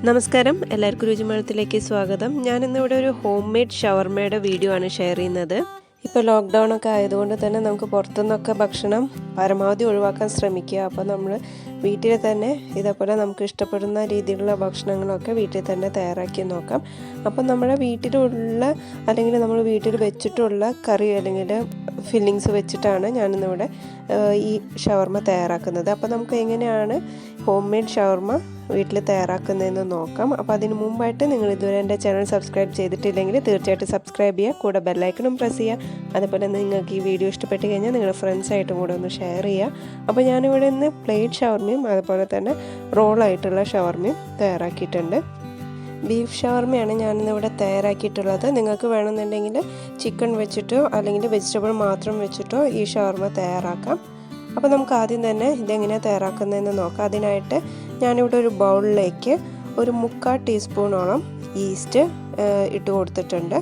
നമസ്കാരം, എല്ലാവർക്കും രുചിമണത്തിലേക്ക് സ്വാഗതം. ഞാനിന്നിവിടെ ഒരു ഹോം മെയ്ഡ് ഷവർമയുടെ വീഡിയോ ആണ് ഷെയർ ചെയ്യുന്നത്. ഇപ്പോൾ ലോക്ക്ഡൗൺ ഒക്കെ ആയതുകൊണ്ട് തന്നെ നമുക്ക് പുറത്തുനിന്നൊക്കെ ഭക്ഷണം പരമാവധി ഒഴിവാക്കാൻ ശ്രമിക്കുക. അപ്പോൾ നമ്മൾ വീട്ടിൽ തന്നെ ഇതേപോലെ നമുക്ക് ഇഷ്ടപ്പെടുന്ന രീതിയിലുള്ള ഭക്ഷണങ്ങളൊക്കെ വീട്ടിൽ തന്നെ തയ്യാറാക്കി നോക്കാം. അപ്പം നമ്മുടെ വീട്ടിലുള്ള അല്ലെങ്കിൽ നമ്മൾ വീട്ടിൽ വെച്ചിട്ടുള്ള കറി അല്ലെങ്കിൽ ഫില്ലിങ്സ് വെച്ചിട്ടാണ് ഞാനിന്നിവിടെ ഈ ഷവർമ തയ്യാറാക്കുന്നത്. അപ്പോൾ നമുക്ക് എങ്ങനെയാണ് ഹോം മെയ്ഡ് ഷവർമ വീട്ടിൽ തയ്യാറാക്കുന്നതെന്ന് നോക്കാം. അപ്പോൾ അതിന് മുമ്പായിട്ട് നിങ്ങൾ ഇതുവരെ എൻ്റെ ചാനൽ സബ്സ്ക്രൈബ് ചെയ്തിട്ടില്ലെങ്കിൽ തീർച്ചയായിട്ടും സബ്സ്ക്രൈബ് ചെയ്യുക, കൂടെ ബെല്ലൈക്കണും പ്രസ് ചെയ്യുക. അതുപോലെ നിങ്ങൾക്ക് ഈ വീഡിയോ ഇഷ്ടപ്പെട്ട് കഴിഞ്ഞാൽ നിങ്ങളുടെ ഫ്രണ്ട്സായിട്ടും കൂടെ ഒന്ന് ഷെയർ ചെയ്യുക. അപ്പോൾ ഞാനിവിടെ ഇന്ന് പ്ലേറ്റ് ഷവർമയും അതുപോലെ തന്നെ റോളായിട്ടുള്ള ഷവർമയും തയ്യാറാക്കിയിട്ടുണ്ട്. ബീഫ് ഷവർമയാണ് ഞാനിന്നിവിടെ തയ്യാറാക്കിയിട്ടുള്ളത്. നിങ്ങൾക്ക് വേണമെന്നുണ്ടെങ്കിൽ ചിക്കൻ വെച്ചിട്ടോ അല്ലെങ്കിൽ വെജിറ്റബിൾ മാത്രം വെച്ചിട്ടോ ഈ ഷവർമ തയ്യാറാക്കാം. അപ്പോൾ നമുക്ക് ആദ്യം തന്നെ ഇതെങ്ങനെയാണ് തയ്യാറാക്കുന്നതെന്ന് നോക്കാം. അതിനായിട്ട് ഞാനിവിടെ ഒരു ബൗളിലേക്ക് ഒരു 1/4 ടീസ്പൂണോളം ഈസ്റ്റ് ഇട്ട് കൊടുത്തിട്ടുണ്ട്.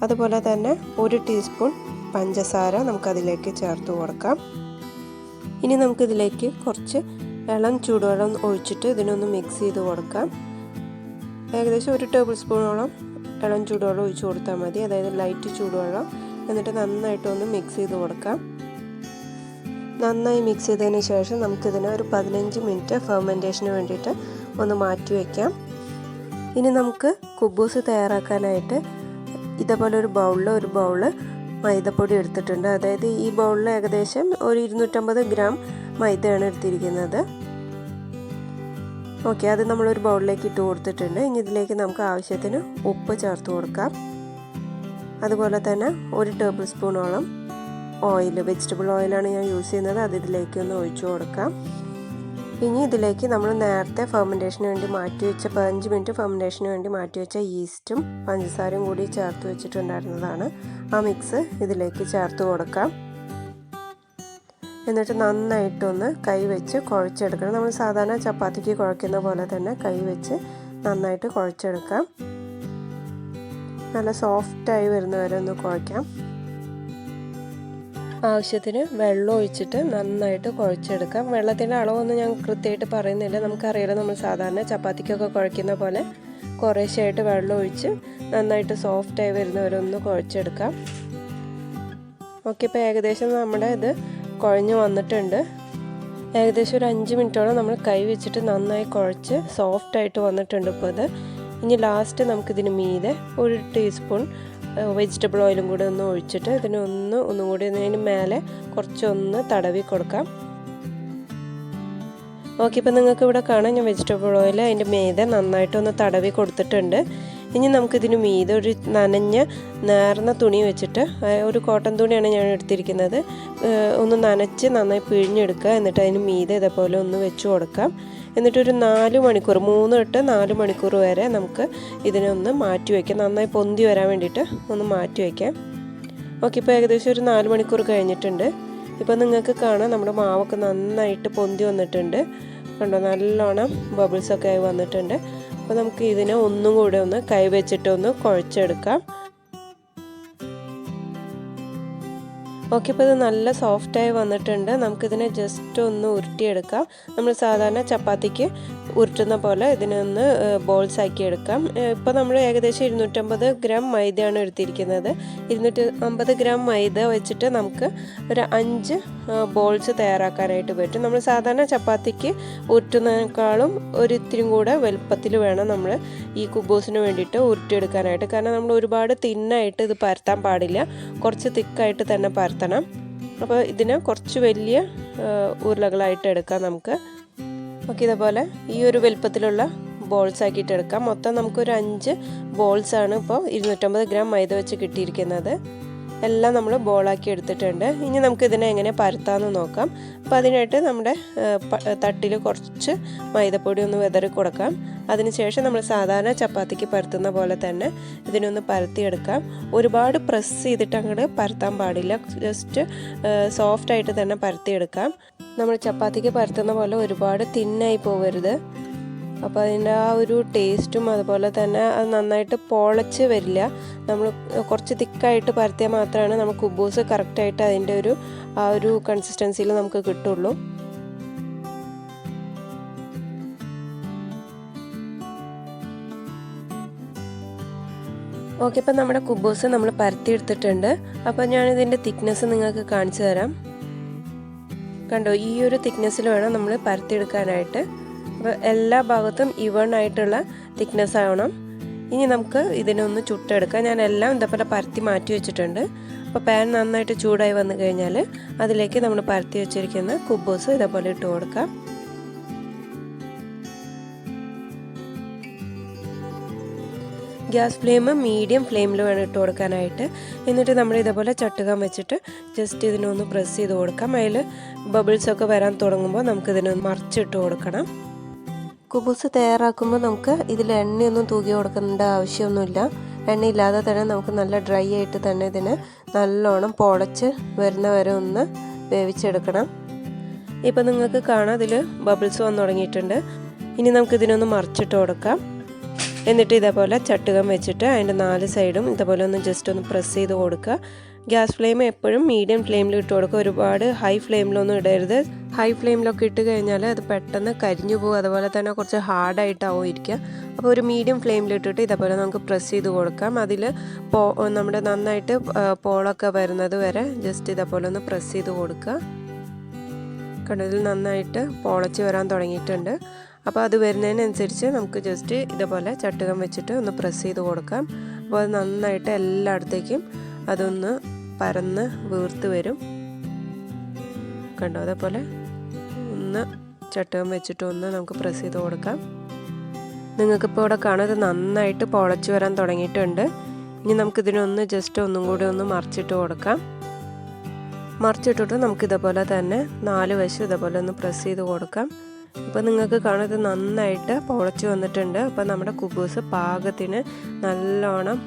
അതുപോലെ തന്നെ 1 ടീസ്പൂൺ പഞ്ചസാര നമുക്കതിലേക്ക് ചേർത്ത് കൊടുക്കാം. ഇനി നമുക്കിതിലേക്ക് കുറച്ച് ഇളം ചൂടുവെള്ളം ഒഴിച്ചിട്ട് ഇതിനൊന്ന് മിക്സ് ചെയ്ത് കൊടുക്കാം. ഏകദേശം 1 ടേബിൾ സ്പൂണോളം ഇളം ചൂടുവെള്ളം ഒഴിച്ച് കൊടുത്താൽ മതി, അതായത് ലൈറ്റ് ചൂടുവെള്ളം. എന്നിട്ട് നന്നായിട്ടൊന്ന് മിക്സ് ചെയ്ത് കൊടുക്കാം. നന്നായി മിക്സ് ചെയ്തതിന് ശേഷം നമുക്കിതിനെ ഒരു 15 മിനിറ്റ് ഫെർമെൻറ്റേഷന് വേണ്ടിയിട്ട് ഒന്ന് മാറ്റി വയ്ക്കാം. ഇനി നമുക്ക് കുബൂസ് തയ്യാറാക്കാനായിട്ട് ഇതേപോലെ ഒരു ബൗള് മൈദപ്പൊടി എടുത്തിട്ടുണ്ട്. അതായത് ഈ ബൗളിൽ ഏകദേശം ഒരു 250 ഗ്രാം മൈദയാണ് എടുത്തിരിക്കുന്നത്. ഓക്കെ, അത് നമ്മളൊരു ബൗളിലേക്ക് ഇട്ട് കൊടുത്തിട്ടുണ്ട്. ഇനി ഇതിലേക്ക് നമുക്ക് ആവശ്യത്തിന് ഉപ്പ് ചേർത്ത് കൊടുക്കാം. അതുപോലെ തന്നെ 1 ടേബിൾ സ്പൂണോളം ഓയിൽ, വെജിറ്റബിൾ ഓയിലാണ് ഞാൻ യൂസ് ചെയ്യുന്നത്, അത് ഇതിലേക്ക് ഒന്ന് ഒഴിച്ചു കൊടുക്കാം. ഇനി ഇതിലേക്ക് നമ്മൾ നേരത്തെ ഫെർമെൻറ്റേഷന് വേണ്ടി മാറ്റി വെച്ച 15 മിനിറ്റ് ഫെർമെൻറ്റേഷന് വേണ്ടി മാറ്റി വെച്ച ഈസ്റ്റും പഞ്ചസാരയും കൂടി ചേർത്ത് വെച്ചിട്ടുണ്ടായിരുന്നതാണ്. ആ മിക്സ് ഇതിലേക്ക് ചേർത്ത് കൊടുക്കാം. എന്നിട്ട് നന്നായിട്ടൊന്ന് കൈ വെച്ച് കുഴച്ചെടുക്കണം. നമ്മൾ സാധാരണ ചപ്പാത്തിക്ക് കുഴക്കുന്ന പോലെ തന്നെ കൈ വെച്ച് നന്നായിട്ട് കുഴച്ചെടുക്കാം. നല്ല സോഫ്റ്റായി വരുന്നവരെ ഒന്ന് കുഴക്കാം. ആവശ്യത്തിന് വെള്ളം ഒഴിച്ചിട്ട് നന്നായിട്ട് കുഴച്ചെടുക്കാം. വെള്ളത്തിൻ്റെ അളവൊന്നും ഞാൻ കൃത്യമായിട്ട് പറയുന്നില്ല. നമുക്കറിയാലോ, നമ്മൾ സാധാരണ ചപ്പാത്തിക്കൊക്കെ കുഴക്കുന്ന പോലെ കുറേശ്ശെയായിട്ട് വെള്ളം ഒഴിച്ച് നന്നായിട്ട് സോഫ്റ്റായി വരുന്നവരെ ഒന്ന് കുഴച്ചെടുക്കാം. ഓക്കെ, ഇപ്പോൾ ഏകദേശം നമ്മുടെ ഇത് കുഴഞ്ഞ് വന്നിട്ടുണ്ട്. ഏകദേശം ഒരു 5 മിനിറ്റോളം നമ്മൾ കൈ വെച്ചിട്ട് നന്നായി കുഴച്ച് സോഫ്റ്റായിട്ട് വന്നിട്ടുണ്ട് ഇപ്പോൾ ഇത്. ഇനി ലാസ്റ്റ് നമുക്കിതിന് മീതെ 1 ടീസ്പൂൺ വെജിറ്റബിൾ ഓയിലും കൂടി ഒന്ന് ഒഴിച്ചിട്ട് ഒന്നും കൂടി ഇതിന് മേലെ കുറച്ചൊന്ന് തടവി കൊടുക്കാം. ഓക്കെ, ഇപ്പോൾ നിങ്ങൾക്ക് ഇവിടെ കാണാം, ഞാൻ വെജിറ്റബിൾ ഓയിൽ അതിൻ്റെ മീതെ നന്നായിട്ടൊന്ന് തടവി കൊടുത്തിട്ടുണ്ട്. ഇനി നമുക്കിതിന് മീതെ ഒരു നനഞ്ഞ നേർന്ന തുണി വെച്ചിട്ട്, ഒരു കോട്ടൺ തുണിയാണ് ഞാൻ എടുത്തിരിക്കുന്നത്, ഒന്ന് നനച്ച് നന്നായി പിഴിഞ്ഞെടുക്കുക. എന്നിട്ട് അതിന് മീതെ ഇതേപോലെ ഒന്ന് വെച്ച് കൊടുക്കാം. എന്നിട്ടൊരു 4 മണിക്കൂർ 3 തൊട്ട് 4 മണിക്കൂർ വരെ നമുക്ക് ഇതിനെ ഒന്ന് മാറ്റി വയ്ക്കാം. നന്നായി പൊന്തി വരാൻ വേണ്ടിയിട്ട് ഒന്ന് മാറ്റി വയ്ക്കാം. ഓക്കെ, ഇപ്പോൾ ഏകദേശം ഒരു 4 മണിക്കൂർ കഴിഞ്ഞിട്ടുണ്ട്. ഇപ്പോൾ നിങ്ങൾക്ക് കാണാം നമ്മുടെ മാവൊക്കെ നന്നായിട്ട് പൊന്തി വന്നിട്ടുണ്ട്. കണ്ടോ, നല്ലോണം ബബിൾസൊക്കെ ആയി വന്നിട്ടുണ്ട്. അപ്പോൾ നമുക്ക് ഇതിനെ ഒന്നും കൂടെ ഒന്ന് കൈ വെച്ചിട്ടൊന്ന് കുഴച്ചെടുക്കാം. ഓക്കെ, ഇപ്പോൾ ഇത് നല്ല സോഫ്റ്റായി വന്നിട്ടുണ്ട്. നമുക്കിതിനെ ജസ്റ്റ് ഒന്ന് ഉരുട്ടിയെടുക്കാം. നമ്മൾ സാധാരണ ചപ്പാത്തിക്ക് ഉരുട്ടുന്ന പോലെ ഇതിനെ ഒന്ന് ബോൾസ് ആക്കി എടുക്കാം. ഇപ്പോൾ നമ്മൾ ഏകദേശം 250 ഗ്രാം മൈദയാണ് എടുത്തിരിക്കുന്നത്. 250 ഗ്രാം മൈദ വെച്ചിട്ട് നമുക്ക് ഒരു 5 ബോൾസ് തയ്യാറാക്കാനായിട്ട് പറ്റും. നമ്മൾ സാധാരണ ചപ്പാത്തിക്ക് ഉരുട്ടുന്നതിനേക്കാളും ഇത്തിരി കൂടെ വലുപ്പത്തിൽ വേണം നമ്മൾ ഈ കുബൂസിന് വേണ്ടിയിട്ട് ഉരുട്ടിയെടുക്കാനായിട്ട്. കാരണം നമ്മൾ ഒരുപാട് തിന്നായിട്ട് ഇത് പരത്താൻ പാടില്ല, കുറച്ച് തിക്കായിട്ട് തന്നെ പരത്തണം. അപ്പോൾ ഇതിനെ കുറച്ച് വലിയ ഉരുളകളായിട്ട് എടുക്കാം നമുക്ക്. ഓക്കെ, ഇതേപോലെ ഈ ഒരു വലുപ്പത്തിലുള്ള ബോൾസ് ആക്കിയിട്ട് എടുക്കാം. മൊത്തം നമുക്കൊരു 5 ബോൾസാണ് ഇപ്പോൾ 250 ഗ്രാം മൈദ വെച്ച് കിട്ടിയിരിക്കുന്നത്. എല്ലാം നമ്മൾ ബോളാക്കി എടുത്തിട്ടുണ്ട്. ഇനി നമുക്കിതിനെ എങ്ങനെ പരത്താമെന്ന് നോക്കാം. അപ്പോൾ അതിനായിട്ട് നമ്മുടെ തട്ടിൽ കുറച്ച് മൈദപ്പൊടി ഒന്ന് വിതറി കൊടുക്കാം. അതിനുശേഷം നമ്മൾ സാധാരണ ചപ്പാത്തിക്ക് പരത്തുന്ന പോലെ തന്നെ ഇതിനൊന്ന് പരത്തിയെടുക്കാം. ഒരുപാട് പ്രസ് ചെയ്തിട്ട് അങ്ങോട്ട് പരത്താൻ പാടില്ല, ജസ്റ്റ് സോഫ്റ്റായിട്ട് തന്നെ പരത്തിയെടുക്കാം. നമ്മൾ ചപ്പാത്തിക്ക് പരത്തുന്ന പോലെ ഒരുപാട് തിന്നായി പോകരുത്. അപ്പോൾ അതിൻ്റെ ആ ഒരു ടേസ്റ്റും അതുപോലെ തന്നെ അത് നന്നായിട്ട് പൊളച്ച് വരില്ല. നമ്മൾ കുറച്ച് തിക്കായിട്ട് പരത്തിയാൽ മാത്രമാണ് നമുക്ക് കുബൂസ് കറക്റ്റായിട്ട് അതിൻ്റെ ആ ഒരു കൺസിസ്റ്റൻസിയിൽ നമുക്ക് കിട്ടുള്ളൂ. ഓക്കെ, ഇപ്പോൾ നമ്മുടെ കുബൂസ് നമ്മൾ പരത്തിയെടുത്തിട്ടുണ്ട്. അപ്പോൾ ഞാനിതിൻ്റെ തിക്നെസ് നിങ്ങൾക്ക് കാണിച്ചു തരാം. കണ്ടോ, ഈ ഒരു തിക്നെസ്സിൽ വേണം നമ്മൾ പരത്തിയെടുക്കാനായിട്ട്. അപ്പോൾ എല്ലാ ഭാഗത്തും ഈവൺ ആയിട്ടുള്ള തിക്നെസ് ആവണം. ഇനി നമുക്ക് ഇതിനൊന്ന് ചുട്ടെടുക്കാം. ഞാൻ എല്ലാം ഇതേപോലെ പരത്തി മാറ്റി വെച്ചിട്ടുണ്ട്. അപ്പോൾ പാൻ നന്നായിട്ട് ചൂടായി വന്നു കഴിഞ്ഞാൽ അതിലേക്ക് നമ്മൾ പരത്തി വെച്ചിരിക്കുന്ന കുബൂസ് ഇതേപോലെ ഇട്ട് കൊടുക്കാം. ഗ്യാസ് ഫ്ലെയിം മീഡിയം ഫ്ലെയിമിൽ വേണം ഇട്ട് കൊടുക്കാനായിട്ട്. എന്നിട്ട് നമ്മൾ ഇതേപോലെ ചട്ടുകം വെച്ചിട്ട് ജസ്റ്റ് ഇതിനൊന്ന് പ്രസ് ചെയ്ത് കൊടുക്കാം. അതിൽ ബബിൾസൊക്കെ വരാൻ തുടങ്ങുമ്പോൾ നമുക്കിതിനൊന്ന് മറിച്ചിട്ട് കൊടുക്കണം. കുബൂസ് തയ്യാറാക്കുമ്പോൾ നമുക്ക് ഇതിൽ എണ്ണയൊന്നും തൂക്കി കൊടുക്കേണ്ട ആവശ്യമൊന്നുമില്ല. എണ്ണയില്ലാതെ തന്നെ നമുക്ക് നല്ല ഡ്രൈ ആയിട്ട് തന്നെ ഇതിന് നല്ലോണം പൊളച്ച് വരുന്ന വരെ ഒന്ന് വേവിച്ചെടുക്കണം. ഇപ്പം നിങ്ങൾക്ക് കാണാം ഇതിൽ ബബിൾസ് വന്നു തുടങ്ങിയിട്ടുണ്ട്. ഇനി നമുക്കിതിനൊന്ന് മറിച്ചിട്ട് കൊടുക്കാം. എന്നിട്ട് ഇതേപോലെ ചട്ടുകം വെച്ചിട്ട് അതിൻ്റെ 4 സൈഡും ഇതേപോലെ ഒന്ന് ജസ്റ്റ് ഒന്ന് പ്രസ് ചെയ്ത് കൊടുക്കുക. ഗ്യാസ് ഫ്ലെയിം എപ്പോഴും മീഡിയം ഫ്ലെയിമിൽ ഇട്ട് കൊടുക്കുക. ഒരുപാട് ഹൈ ഫ്ലെയിമിലൊന്നും ഇടരുത്. ഹൈ ഫ്ലെയിമിലൊക്കെ ഇട്ട് കഴിഞ്ഞാൽ അത് പെട്ടെന്ന് കരിഞ്ഞു പോകും. അതുപോലെ തന്നെ കുറച്ച് ഹാർഡായിട്ടാവും ഇരിക്കുക. അപ്പോൾ ഒരു മീഡിയം ഫ്ലെയിമിലിട്ടിട്ട് ഇതേപോലെ നമുക്ക് പ്രസ് ചെയ്ത് കൊടുക്കാം. അതിൽ നമ്മുടെ നന്നായിട്ട് പോളൊക്കെ വരുന്നത് വരെ ജസ്റ്റ് ഇതേപോലെ ഒന്ന് പ്രസ് ചെയ്ത് കൊടുക്കുക. കണ്ടതിൽ നന്നായിട്ട് പൊളച്ച് വരാൻ തുടങ്ങിയിട്ടുണ്ട്. അപ്പോൾ അത് വരുന്നതിനനുസരിച്ച് നമുക്ക് ജസ്റ്റ് ഇതേപോലെ ചട്ടുകം വെച്ചിട്ട് ഒന്ന് പ്രസ് ചെയ്ത് കൊടുക്കാം. അപ്പോൾ അത് നന്നായിട്ട് എല്ലായിടത്തേക്കും അതൊന്ന് പരന്ന് വീർത്ത് വരും. കണ്ടോ, അതേപോലെ ഒന്ന് ചട്ടുകം വെച്ചിട്ട് ഒന്ന് നമുക്ക് പ്രസ് ചെയ്ത് കൊടുക്കാം. നിങ്ങൾക്കിപ്പോൾ ഇവിടെ കാണാം ഇത് നന്നായിട്ട് പൊളച്ച് വരാൻ തുടങ്ങിയിട്ടുണ്ട്. ഇനി നമുക്കിതിനൊന്ന് ജസ്റ്റ് ഒന്നും കൂടി ഒന്ന് മറിച്ചിട്ട് കൊടുക്കാം. മറിച്ചിട്ടിട്ട് നമുക്കിതേപോലെ തന്നെ 4 വശം ഇതേപോലെ ഒന്ന് പ്രസ് ചെയ്ത് കൊടുക്കാം. ഇപ്പോൾ നിങ്ങൾക്ക് കാണാം ഇത് നന്നായിട്ട് പൊളച്ച് വന്നിട്ടുണ്ട്. അപ്പോൾ നമ്മുടെ കുബൂസ് പാകത്തിന് നല്ലോണം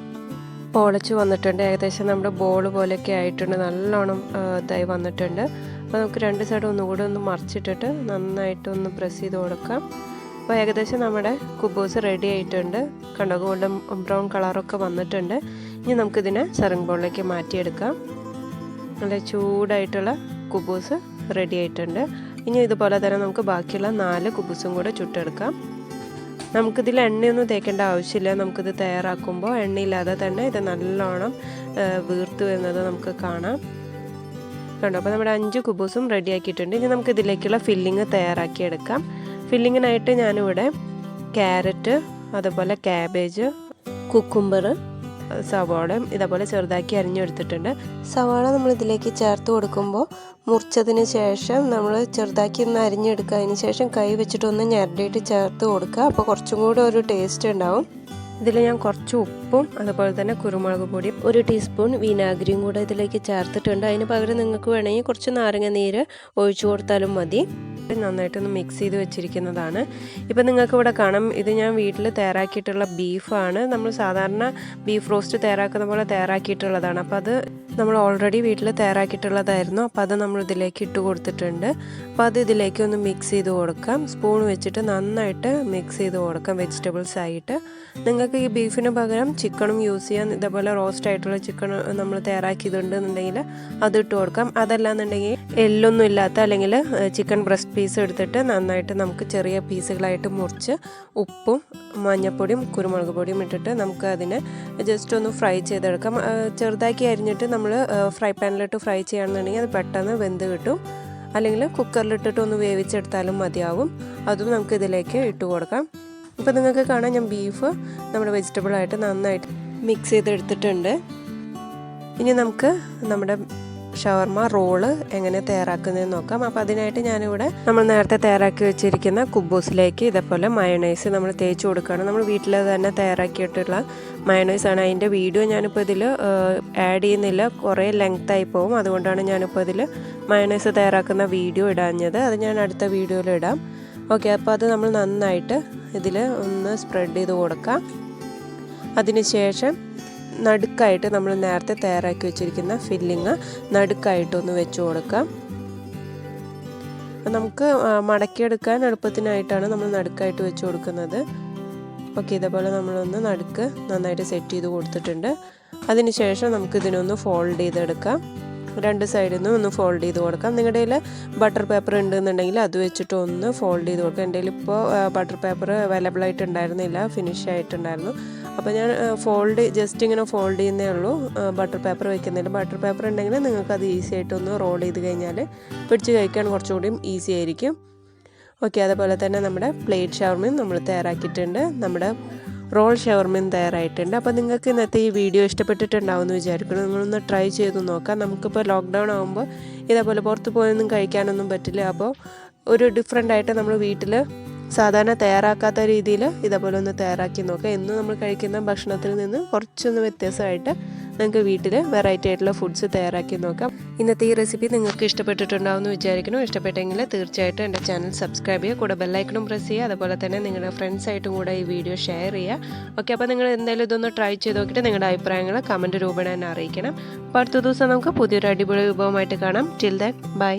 പൊളച്ച് വന്നിട്ടുണ്ട്. ഏകദേശം നമ്മുടെ ബോൾ പോലെയൊക്കെ ആയിട്ടുണ്ട്. നല്ലോണം ഇതായി വന്നിട്ടുണ്ട്. അപ്പോൾ നമുക്ക് 2 സൈഡും ഒന്നുകൂടി ഒന്ന് മറിച്ചിട്ടിട്ട് നന്നായിട്ട് ഒന്ന് പ്രസ് ചെയ്ത് കൊടുക്കാം. അപ്പോൾ ഏകദേശം നമ്മുടെ കുബൂസ് റെഡി ആയിട്ടുണ്ട്. കണ്ടോ, ഗോൾഡൻ ബ്രൗൺ കളറൊക്കെ വന്നിട്ടുണ്ട്. ഇനി നമുക്കിതിനെ സെർവിങ് ബൗളിലേക്ക് മാറ്റിയെടുക്കാം. നല്ല ചൂടായിട്ടുള്ള കുബൂസ് റെഡി ആയിട്ടുണ്ട്. ഇനി ഇതുപോലെ തന്നെ നമുക്ക് ബാക്കിയുള്ള 4 കുബൂസും കൂടെ ചുട്ടെടുക്കാം. നമുക്കിതിൽ എണ്ണയൊന്നും തേക്കേണ്ട ആവശ്യമില്ല. നമുക്കിത് തയ്യാറാക്കുമ്പോൾ എണ്ണയില്ലാതെ തന്നെ ഇത് നല്ലോണം വീർത്ത് വരുന്നത് നമുക്ക് കാണാം. കണ്ടോ, അപ്പോൾ നമ്മുടെ 5 കുബൂസും റെഡി ആക്കിയിട്ടുണ്ട്. ഇനി നമുക്കിതിലേക്കുള്ള ഫില്ലിങ് തയ്യാറാക്കിയെടുക്കാം. ഫില്ലിങ്ങിനായിട്ട് ഞാനിവിടെ ക്യാരറ്റ്, അതുപോലെ കാബേജ്, കുക്കുംബർ, സവാളയും ഇതേപോലെ ചെറുതാക്കി അരിഞ്ഞെടുത്തിട്ടുണ്ട്. സവാള നമ്മൾ ഇതിലേക്ക് ചേർത്ത് കൊടുക്കുമ്പോൾ മുറിച്ചതിന് ശേഷം നമ്മൾ ചെറുതാക്കി ഒന്ന് അരിഞ്ഞെടുക്കുക. അതിന് ശേഷം കൈ വെച്ചിട്ടൊന്ന് ഞരടിയിട്ട് ചേർത്ത് കൊടുക്കുക. അപ്പോൾ കുറച്ചും കൂടെ ഒരു ടേസ്റ്റ് ഉണ്ടാവും. ഇതിൽ ഞാൻ കുറച്ച് ഉപ്പും അതുപോലെ തന്നെ കുരുമുളക് പൊടിയും 1 ടീസ്പൂൺ വിനാഗിരിയും കൂടെ ഇതിലേക്ക് ചേർത്തിട്ടുണ്ട്. അതിന് പകരം നിങ്ങൾക്ക് വേണമെങ്കിൽ കുറച്ച് നാരങ്ങ നീര് ഒഴിച്ചു കൊടുത്താലും മതി. നന്നായിട്ടൊന്ന് മിക്സ് ചെയ്ത് വെച്ചിരിക്കുന്നതാണ്. ഇപ്പം നിങ്ങൾക്ക് ഇവിടെ കാണാം ഇത് ഞാൻ വീട്ടിൽ തയ്യാറാക്കിയിട്ടുള്ള ബീഫാണ്. നമ്മൾ സാധാരണ ബീഫ് റോസ്റ്റ് തയ്യാറാക്കുന്ന പോലെ തയ്യാറാക്കിയിട്ടുള്ളതാണ്. അപ്പോൾ അത് നമ്മൾ ഓൾറെഡി വീട്ടിൽ തയ്യാറാക്കിയിട്ടുള്ളതായിരുന്നു. അപ്പോൾ അത് നമ്മൾ ഇതിലേക്ക് ഇട്ട് കൊടുത്തിട്ടുണ്ട്. അപ്പോൾ അത് ഇതിലേക്ക് ഒന്ന് മിക്സ് ചെയ്ത് കൊടുക്കാം. സ്പൂൺ വെച്ചിട്ട് നന്നായിട്ട് മിക്സ് ചെയ്ത് കൊടുക്കാം വെജിറ്റബിൾസ് ആയിട്ട്. നിങ്ങൾക്ക് ഈ ബീഫിന് പകരം ചിക്കണും യൂസ് ചെയ്യാം. ഇതേപോലെ റോസ്റ്റ് ആയിട്ടുള്ള ചിക്കൻ നമ്മൾ തയ്യാറാക്കിയതുണ്ടെന്നുണ്ടെങ്കിൽ അത് ഇട്ട് കൊടുക്കാം. അതല്ലാന്നുണ്ടെങ്കിൽ എല്ലൊന്നും ഇല്ലാത്ത അല്ലെങ്കിൽ ചിക്കൻ ബ്രസ്റ്റ് പീസ് എടുത്തിട്ട് നന്നായിട്ട് നമുക്ക് ചെറിയ പീസുകളായിട്ട് മുറിച്ച് ഉപ്പും മഞ്ഞൾപ്പൊടിയും കുരുമുളക് പൊടിയും ഇട്ടിട്ട് നമുക്ക് അതിനെ ജസ്റ്റ് ഒന്ന് ഫ്രൈ ചെയ്തെടുക്കാം. ചെറുതാക്കി അരിഞ്ഞിട്ട് നമ്മൾ ഫ്രൈ പാനിലിട്ട് ഫ്രൈ ചെയ്യുകയാണെന്നുണ്ടെങ്കിൽ അത് പെട്ടെന്ന് വെന്ത് കിട്ടും. അല്ലെങ്കിൽ കുക്കറിലിട്ടിട്ട് ഒന്ന് വേവിച്ചെടുത്താലും മതിയാവും. അതും നമുക്ക് ഇതിലേക്ക് ഇട്ട് കൊടുക്കാം. ഇപ്പോൾ നിങ്ങൾക്ക് കാണാം ഞാൻ ബീഫ് നമ്മുടെ വെജിറ്റബിളായിട്ട് നന്നായിട്ട് മിക്സ് ചെയ്തെടുത്തിട്ടുണ്ട്. ഇനി നമുക്ക് നമ്മുടെ ഷവർമ റോള് എങ്ങനെ തയ്യാറാക്കുന്നതെന്ന് നോക്കാം. അപ്പോൾ അതിനായിട്ട് ഞാനിവിടെ നമ്മൾ നേരത്തെ തയ്യാറാക്കി വെച്ചിരിക്കുന്ന കുബൂസിലേക്ക് ഇതേപോലെ മയണൈസ് നമ്മൾ തേച്ച് കൊടുക്കുകയാണ്. നമ്മൾ വീട്ടിൽ തന്നെ തയ്യാറാക്കിയിട്ടുള്ള മയണൈസാണ്. അതിൻ്റെ വീഡിയോ ഞാനിപ്പോൾ ഇതിൽ ആഡ് ചെയ്യുന്നില്ല, കുറേ ലെങ്തായി പോകും. അതുകൊണ്ടാണ് ഞാനിപ്പോൾ ഇതിൽ മയണൈസ് തയ്യാറാക്കുന്ന വീഡിയോ ഇടാഞ്ഞത്. അത് ഞാൻ അടുത്ത വീഡിയോയിൽ ഇടാം. ഓക്കെ, അപ്പോൾ അത് നമ്മൾ നന്നായിട്ട് ഇതിൽ ഒന്ന് സ്പ്രെഡ് ചെയ്ത് കൊടുക്കാം. അതിനുശേഷം നടുക്കായിട്ട് നമ്മൾ നേരത്തെ തയ്യാറാക്കി വെച്ചിരിക്കുന്ന ഫില്ലിങ് നടുക്കായിട്ടൊന്ന് വെച്ച് കൊടുക്കാം. നമുക്ക് മടക്കിയെടുക്കാൻ എളുപ്പത്തിനായിട്ടാണ് നമ്മൾ നടുക്കായിട്ട് വെച്ച് കൊടുക്കുന്നത്. ഓക്കെ, ഇതേപോലെ നമ്മളൊന്ന് നടുക്ക് നന്നായിട്ട് സെറ്റ് ചെയ്ത് കൊടുത്തിട്ടുണ്ട്. അതിനുശേഷം നമുക്കിതിനൊന്ന് ഫോൾഡ് ചെയ്തെടുക്കാം. 2 സൈഡിൽ നിന്നും ഒന്ന് ഫോൾഡ് ചെയ്ത് കൊടുക്കാം. നിങ്ങളുടെ കയ്യിൽ ബട്ടർ പേപ്പർ ഉണ്ടെന്നുണ്ടെങ്കിൽ അത് വെച്ചിട്ട് ഒന്ന് ഫോൾഡ് ചെയ്ത് കൊടുക്കാം. എൻ്റെ കയ്യിൽ ഇപ്പോൾ ബട്ടർ പേപ്പർ അവൈലബിൾ ആയിട്ടുണ്ടായിരുന്നില്ല, ഫിനിഷ് ആയിട്ടുണ്ടായിരുന്നു. അപ്പോൾ ഞാൻ ജസ്റ്റ് ഇങ്ങനെ ഫോൾഡ് ചെയ്യുന്നേ ഉള്ളൂ, ബട്ടർ പേപ്പർ വെക്കുന്നില്ല. ബട്ടർ പേപ്പർ ഉണ്ടെങ്കിൽ നിങ്ങൾക്കത് ഈസി ആയിട്ടൊന്ന് റോൾ ചെയ്ത് കഴിഞ്ഞാൽ പിടിച്ച് കഴിക്കാൻ കുറച്ചുകൂടിയും ഈസി ആയിരിക്കും. ഓക്കെ, അതുപോലെ തന്നെ നമ്മുടെ പ്ലേറ്റ് ഷവർമയും നമ്മൾ തയ്യാറാക്കിയിട്ടുണ്ട്. നമ്മുടെ റോൾ ഷവർമയും തയ്യാറായിട്ടുണ്ട്. അപ്പോൾ നിങ്ങൾക്ക് ഇന്നത്തെ ഈ വീഡിയോ ഇഷ്ടപ്പെട്ടിട്ടുണ്ടാവുമെന്ന് വിചാരിക്കുന്നു. നിങ്ങളൊന്ന് ട്രൈ ചെയ്ത് നോക്കാം. നമുക്കിപ്പോൾ ലോക്ക്ഡൗൺ ആകുമ്പോൾ ഇതേപോലെ പുറത്ത് പോയൊന്നും കഴിക്കാനൊന്നും പറ്റില്ല. അപ്പോൾ ഒരു ഡിഫറെൻ്റ് ആയിട്ട് നമ്മൾ വീട്ടിൽ സാധാരണ തയ്യാറാക്കാത്ത രീതിയിൽ ഇതേപോലെ ഒന്ന് തയ്യാറാക്കി നോക്കാം. എന്നും നമ്മൾ കഴിക്കുന്ന ഭക്ഷണത്തിൽ നിന്ന് കുറച്ചൊന്ന് വ്യത്യാസമായിട്ട് നിങ്ങൾക്ക് വീട്ടിൽ വെറൈറ്റി ആയിട്ടുള്ള ഫുഡ്സ് തയ്യാറാക്കി നോക്കാം. ഇന്നത്തെ ഈ റെസിപ്പി നിങ്ങൾക്ക് ഇഷ്ടപ്പെട്ടിട്ടുണ്ടാവുമെന്ന് വിചാരിക്കുന്നു. ഇഷ്ടപ്പെട്ടെങ്കിൽ തീർച്ചയായിട്ടും എൻ്റെ ചാനൽ സബ്സ്ക്രൈബ് ചെയ്യുക, കൂടെ ബെല്ലൈക്കണും പ്രസ് ചെയ്യുക. അതുപോലെ തന്നെ നിങ്ങളുടെ ഫ്രണ്ട്സായിട്ടും കൂടെ ഈ വീഡിയോ ഷെയർ ചെയ്യുക. ഓക്കെ, അപ്പോൾ നിങ്ങൾ എന്തായാലും ഇതൊന്ന് ട്രൈ ചെയ്ത് നോക്കിയിട്ട് നിങ്ങളുടെ അഭിപ്രായങ്ങൾ കമൻറ്റ് രൂപേണ തന്നെ അറിയിക്കണം. അപ്പോൾ അടുത്ത ദിവസം നമുക്ക് പുതിയൊരു അടിപൊളി വിഭവമായിട്ട് കാണാം. Till then bye.